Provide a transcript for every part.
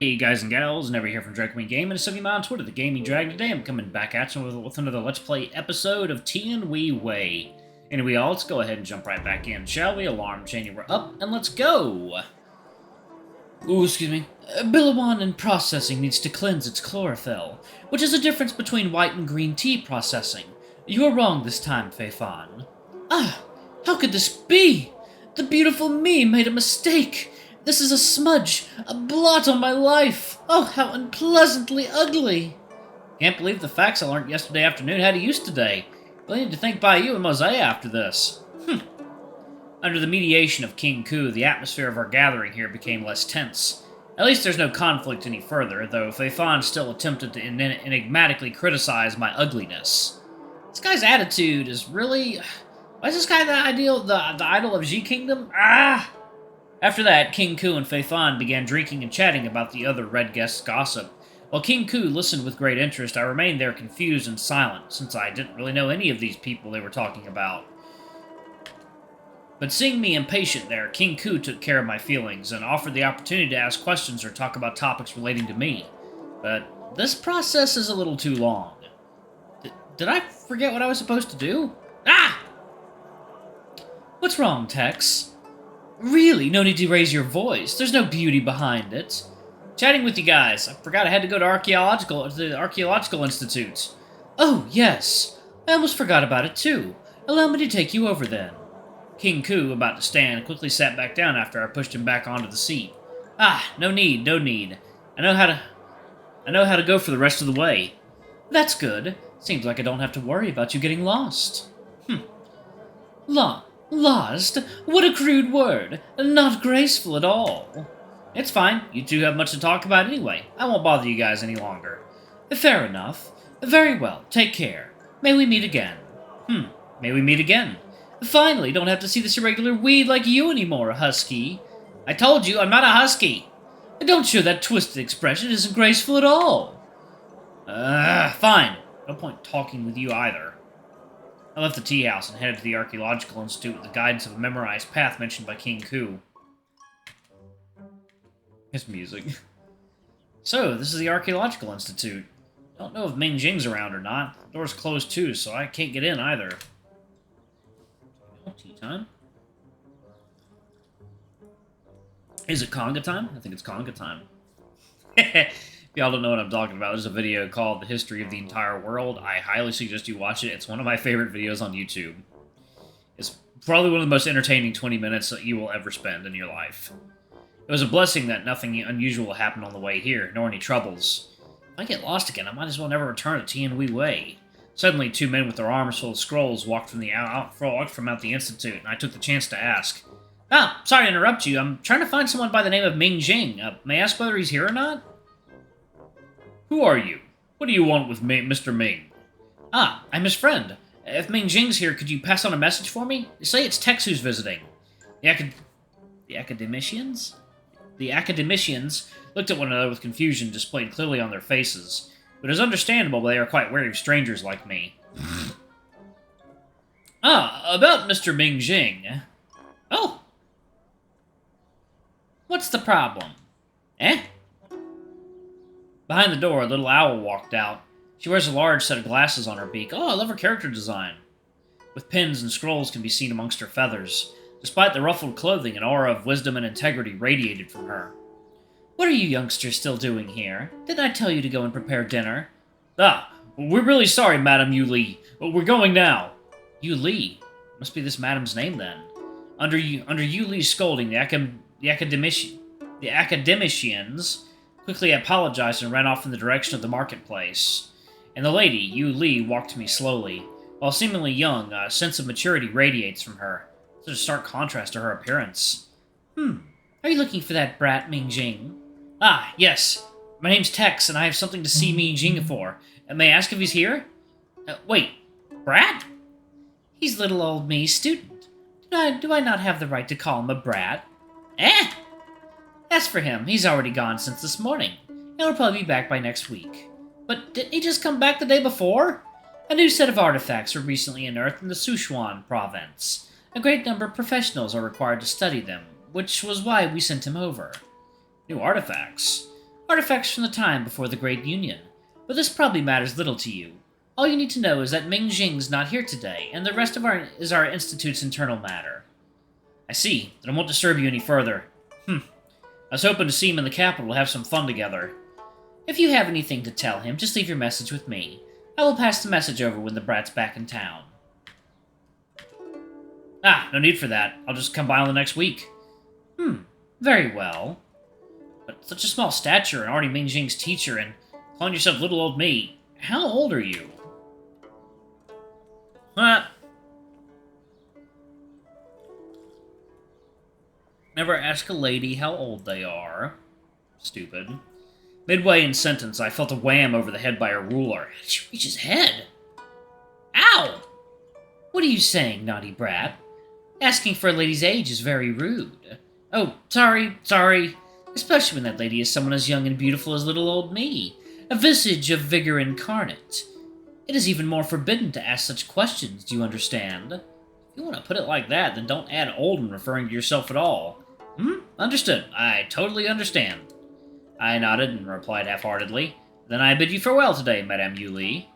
Hey guys and gals, Never here from Drag Queen Game, and it's me on Twitter, the Gaming Dragon. Today I'm coming back at you with another Let's Play episode of Tian Wei. Anyway, let's go ahead and jump right back in, shall we? Alarm chaining, we're up, and let's go! Ooh, excuse me. Billawan in processing needs to cleanse its chlorophyll, which is a difference between white and green tea processing. You are wrong this time, Fei Fan. Ah, how could this be? The beautiful me made a mistake. This is a smudge, a blot on my life. Oh, how unpleasantly ugly. Can't believe the facts I learned yesterday afternoon had a use today. We'll need to think by you and Mo Xia after this. Under the mediation of King Ku, the atmosphere of our gathering here became less tense. At least there's no conflict any further, though Fei Fan still attempted to enigmatically criticize my ugliness. This guy's attitude is really... Why is this guy the idol of Xi Kingdom? Ah! After that, King Ku and Fei Fan began drinking and chatting about the other red guests' gossip. While King Ku listened with great interest, I remained there confused and silent, since I didn't really know any of these people they were talking about. But seeing me impatient there, King Ku took care of my feelings, and offered the opportunity to ask questions or talk about topics relating to me. But this process is a little too long. Did I forget what I was supposed to do? Ah! What's wrong, Tex? Really, no need to raise your voice. There's no beauty behind it. Chatting with you guys. I forgot I had to go to the Archaeological Institute. Oh, yes. I almost forgot about it, too. Allow me to take you over, then. King Ku, about to stand, quickly sat back down after I pushed him back onto the seat. Ah, no need. I know how to go for the rest of the way. That's good. Seems like I don't have to worry about you getting lost. Lost? What a crude word. Not graceful at all. It's fine. You two have much to talk about anyway. I won't bother you guys any longer. Fair enough. Very well. Take care. May we meet again. May we meet again. Finally, don't have to see this irregular weed like you anymore, husky. I told you, I'm not a husky. Don't show that twisted expression. It isn't graceful at all. Fine. No point talking with you either. I left the tea house and headed to the Archaeological Institute with the guidance of a memorized path mentioned by King Ku. His music. So, this is the Archaeological Institute. Don't know if Ming Jing's around or not. The door's closed too, so I can't get in either. Tea time? Is it conga time? I think it's conga time. If y'all don't know what I'm talking about, there's a video called The History of the Entire World. I highly suggest you watch it. It's one of my favorite videos on YouTube. It's probably one of the most entertaining 20 minutes that you will ever spend in your life. It was a blessing that nothing unusual happened on the way here, nor any troubles. If I get lost again, I might as well never return to Tian Wei. Suddenly, two men with their arms full of scrolls walked from out the Institute, and I took the chance to ask. Ah, sorry to interrupt you. I'm trying to find someone by the name of Ming Jing. May I ask whether he's here or not? Who are you? What do you want with Mr. Ming? Ah, I'm his friend. If Ming Jing's here, could you pass on a message for me? Say it's Tex who's visiting. The academicians? The academicians looked at one another with confusion displayed clearly on their faces. But it is understandable they are quite wary of strangers like me. About Mr. Ming Jing. Oh. What's the problem? Eh? Behind the door, a little owl walked out. She wears a large set of glasses on her beak. Oh, I love her character design. With pins and scrolls can be seen amongst her feathers. Despite the ruffled clothing, an aura of wisdom and integrity radiated from her. What are you youngsters still doing here? Didn't I tell you to go and prepare dinner? Ah, we're really sorry, Madam Yu Li. We're going now. Yu Li? Must be this madam's name, then. Under Yu Li's scolding, the academicians quickly apologized and ran off in the direction of the marketplace. And the lady, Yu Li, walked to me slowly. While seemingly young, a sense of maturity radiates from her. Such a stark contrast to her appearance. Are you looking for that brat, Ming Jing? Ah, yes. My name's Tex, and I have something to see Ming Jing for. May I ask if he's here? Wait, brat? He's little old me's student. Do I not have the right to call him a brat? Eh? As for him, he's already gone since this morning, and will probably be back by next week. But didn't he just come back the day before? A new set of artifacts were recently unearthed in the Sichuan province. A great number of professionals are required to study them, which was why we sent him over. New artifacts? Artifacts from the time before the Great Union. But this probably matters little to you. All you need to know is that Ming Jing's not here today, and the rest of our Institute's internal matter. I see, then I won't disturb you any further. I was hoping to see him in the capital to have some fun together. If you have anything to tell him, just leave your message with me. I will pass the message over when the brat's back in town. No need for that. I'll just come by on the next week. Very well. But such a small stature and already Ming Jing's teacher and calling yourself little old me. How old are you? Never ask a lady how old they are. Stupid. Midway in sentence, I felt a wham over the head by a ruler. She reached his head. Ow! What are you saying, naughty brat? Asking for a lady's age is very rude. Oh, sorry. Especially when that lady is someone as young and beautiful as little old me. A visage of vigor incarnate. It is even more forbidden to ask such questions, do you understand? If you want to put it like that, then don't add old when referring to yourself at all. Understood. I totally understand. I nodded and replied half-heartedly. Then I bid you farewell today, Madame Yuli.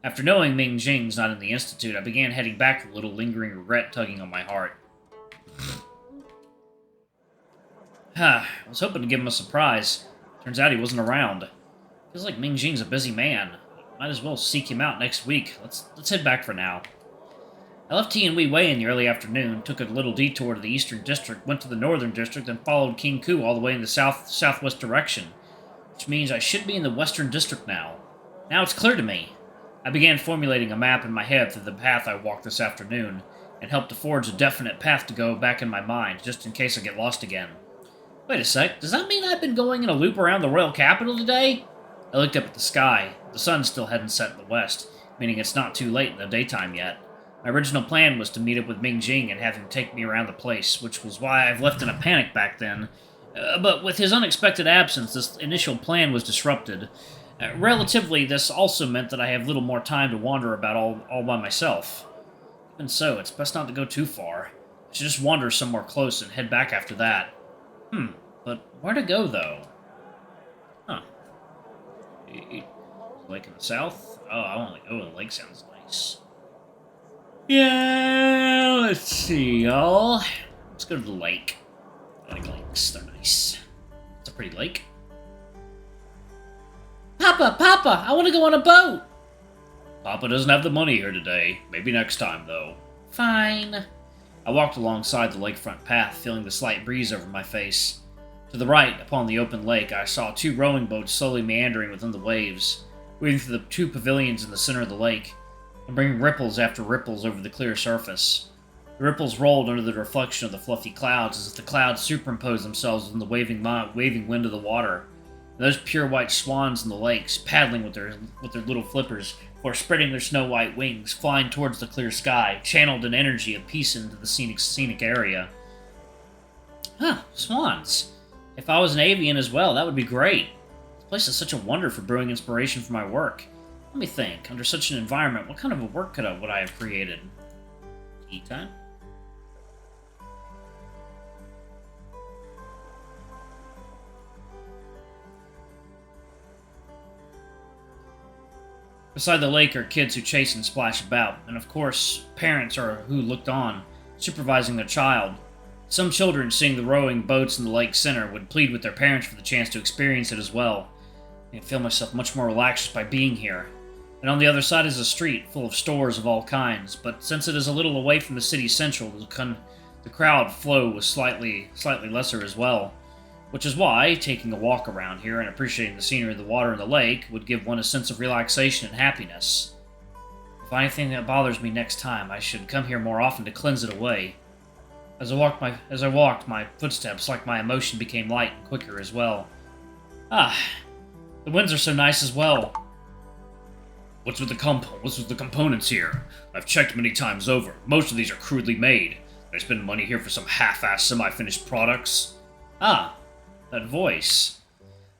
After knowing Ming Jing's not in the Institute, I began heading back with a little lingering regret tugging on my heart. I was hoping to give him a surprise. Turns out he wasn't around. Feels like Ming Jing's a busy man. Might as well seek him out next week. Let's head back for now. I left Tian Wei in the early afternoon, took a little detour to the Eastern District, went to the Northern District, and followed King Ku all the way in the southwest direction, which means I should be in the Western District now. Now it's clear to me. I began formulating a map in my head for the path I walked this afternoon, and helped to forge a definite path to go back in my mind, just in case I get lost again. Wait a sec, does that mean I've been going in a loop around the royal capital today? I looked up at the sky. The sun still hadn't set in the west, meaning it's not too late in the daytime yet. My original plan was to meet up with Ming Jing and have him take me around the place, which was why I've left in a panic back then. But with his unexpected absence, this initial plan was disrupted. Relatively, this also meant that I have little more time to wander about all by myself. Even so, it's best not to go too far. I should just wander somewhere close and head back after that. But where to go, though? Lake in the south? Oh, I want to go to the lake, sounds nice. Yeah, let's see, y'all. Let's go to the lake. I like lakes, they're nice. It's a pretty lake. Papa, I want to go on a boat! Papa doesn't have the money here today. Maybe next time, though. Fine. I walked alongside the lakefront path, feeling the slight breeze over my face. To the right, upon the open lake, I saw 2 rowing boats slowly meandering within the waves, weaving through the 2 pavilions in the center of the lake, and bringing ripples after ripples over the clear surface. The ripples rolled under the reflection of the fluffy clouds as if the clouds superimposed themselves on the waving wind of the water. And those pure white swans in the lakes, paddling with their little flippers, before spreading their snow-white wings, flying towards the clear sky, channeled an energy of peace into the scenic area. Swans. If I was an avian as well, that would be great. This place is such a wonder for brewing inspiration for my work. Let me think. Under such an environment, what kind of a work would I have created? Tea time? Beside the lake are kids who chase and splash about, and of course, parents are who looked on, supervising their child. Some children, seeing the rowing boats in the lake center, would plead with their parents for the chance to experience it as well. I feel myself much more relaxed by being here. And on the other side is a street full of stores of all kinds, but since it is a little away from the city's central, the crowd flow was slightly lesser as well. Which is why, taking a walk around here and appreciating the scenery of the water and the lake would give one a sense of relaxation and happiness. If anything that bothers me next time, I should come here more often to cleanse it away. As I walked, my footsteps, like my emotion, became light and quicker as well. The winds are so nice as well. What's with the components here? I've checked many times over. Most of these are crudely made. I spend money here for some half-assed semi-finished products. That voice.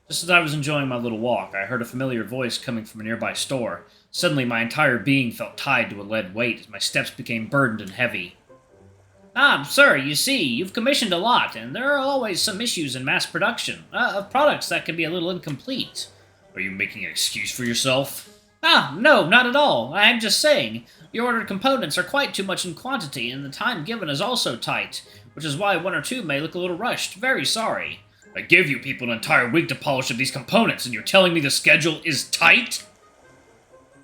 Just as I was enjoying my little walk, I heard a familiar voice coming from a nearby store. Suddenly, my entire being felt tied to a lead weight as my steps became burdened and heavy. Sir, you see, you've commissioned a lot, and there are always some issues in mass production, of products that can be a little incomplete. Are you making an excuse for yourself? No, not at all. I'm just saying, your ordered components are quite too much in quantity, and the time given is also tight, which is why one or two may look a little rushed. Very sorry. I gave you people an entire week to polish up these components, and you're telling me the schedule is tight?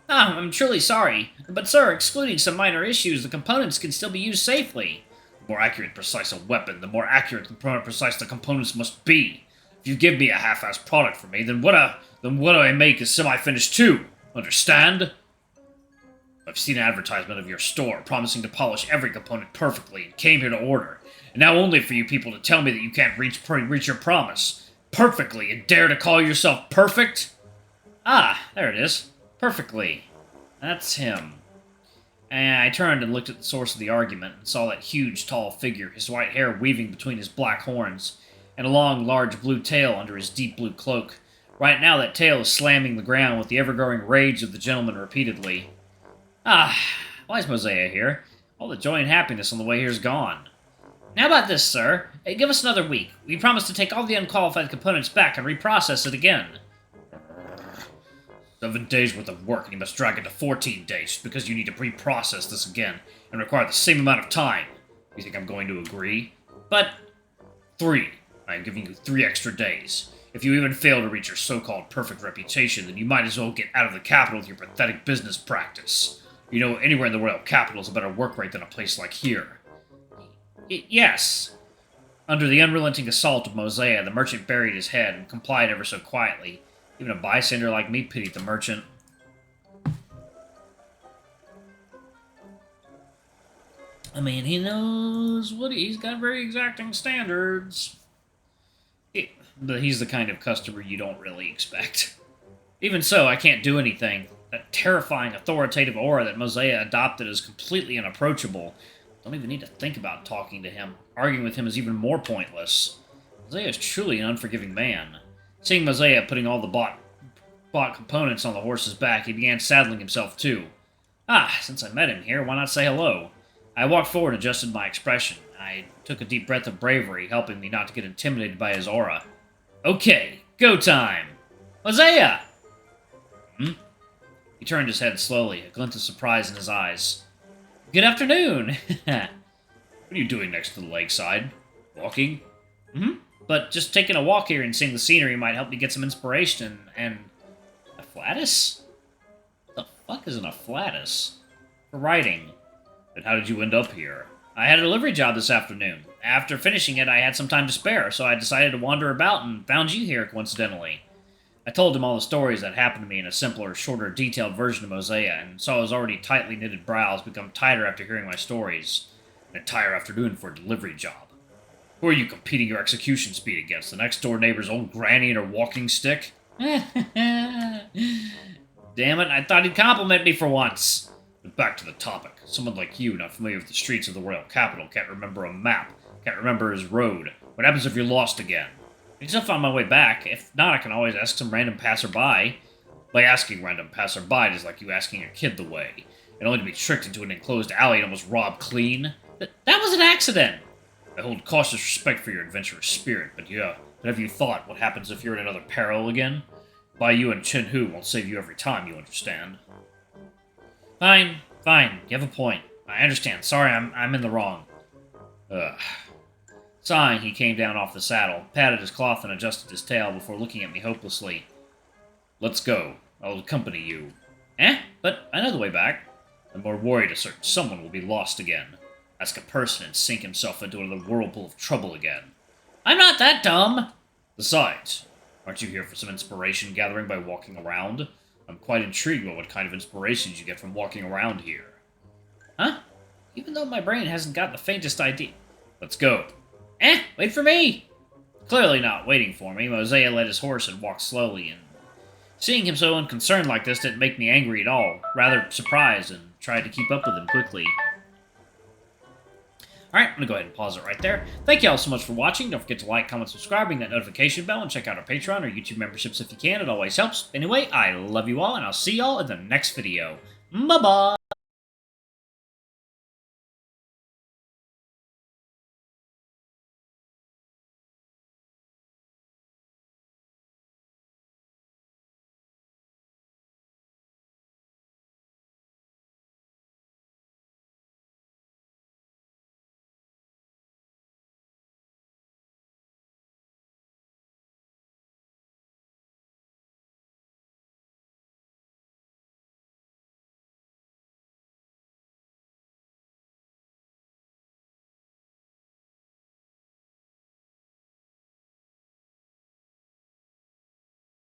I'm truly sorry, but sir, excluding some minor issues, the components can still be used safely. The more accurate and precise a weapon, the more accurate and precise the components must be. If you give me a half-assed product for me, then what do I make is semi-finished too? Understand? I've seen an advertisement of your store promising to polish every component perfectly and came here to order. And now only for you people to tell me that you can't reach your promise perfectly and dare to call yourself perfect? There it is. Perfectly. That's him. And I turned and looked at the source of the argument and saw that huge, tall figure, his white hair weaving between his black horns, and a long, large blue tail under his deep blue cloak. Right now that tail is slamming the ground with the ever-growing rage of the gentleman repeatedly. Why is Mo Xia here? All the joy and happiness on the way here's gone. How about this, sir? Give us another week. We promise to take all the unqualified components back and reprocess it again. 7 days worth of work, and you must drag it to 14 days just because you need to reprocess this again and require the same amount of time. You think I'm going to agree? But 3. I am giving you 3 extra days. If you even fail to reach your so-called perfect reputation, then you might as well get out of the capital with your pathetic business practice. You know, anywhere in the royal capital is a better work rate than a place like here. Yes. Under the unrelenting assault of Mo Xia, the merchant buried his head and complied ever so quietly. Even a bystander like me pitied the merchant. I mean, he knows what he's got very exacting standards. But he's the kind of customer you don't really expect. Even so, I can't do anything. That terrifying, authoritative aura that Mo Xia adopted is completely unapproachable. Don't even need to think about talking to him. Arguing with him is even more pointless. Mo Xia is truly an unforgiving man. Seeing Mo Xia putting all the bought components on the horse's back, he began saddling himself too. Since I met him here, why not say hello? I walked forward and adjusted my expression. I took a deep breath of bravery, helping me not to get intimidated by his aura. Okay, go time! Mo Xia! He turned his head slowly, a glint of surprise in his eyes. Good afternoon! What are you doing next to the lakeside? Walking? But just taking a walk here and seeing the scenery might help me get some inspiration and... Afflatus? What the fuck is an afflatus? For writing. But how did you end up here? I had a delivery job this afternoon. After finishing it, I had some time to spare, so I decided to wander about and found you here, coincidentally. I told him all the stories that happened to me in a simpler, shorter, detailed version of Mo Xia, and saw his already tightly knitted brows become tighter after hearing my stories. An entire afternoon for a delivery job. Who are you competing your execution speed against? The next-door neighbor's own granny and her walking stick? Damn it, I thought he'd compliment me for once. But back to the topic. Someone like you, not familiar with the streets of the royal capital, can't remember a map, can't remember his road. What happens if you're lost again? I can still find my way back. If not, I can always ask some random passerby. By asking random passerby, it is like you asking a kid the way. And only to be tricked into an enclosed alley and almost robbed clean. That was an accident! I hold cautious respect for your adventurous spirit, but have you thought what happens if you're in another peril again? Bai Yu and Chen Hu won't save you every time, you understand. Fine, you have a point. I understand. Sorry, I'm in the wrong. Sighing, he came down off the saddle, patted his cloth and adjusted his tail before looking at me hopelessly. Let's go. I'll accompany you. But I know the way back. I'm more worried a certain someone will be lost again. Ask a person and sink himself into another whirlpool of trouble again. I'm not that dumb! Besides, aren't you here for some inspiration gathering by walking around? I'm quite intrigued by what kind of inspirations you get from walking around here. Even though my brain hasn't got the faintest idea. Let's go. Wait for me! Clearly not waiting for me, Mo Xia led his horse and walked slowly, and seeing him so unconcerned like this didn't make me angry at all, rather surprised, and tried to keep up with him quickly. Alright, I'm going to go ahead and pause it right there. Thank you all so much for watching. Don't forget to like, comment, subscribe, ring that notification bell, and check out our Patreon or YouTube memberships if you can. It always helps. Anyway, I love you all, and I'll see y'all in the next video. Bye-bye!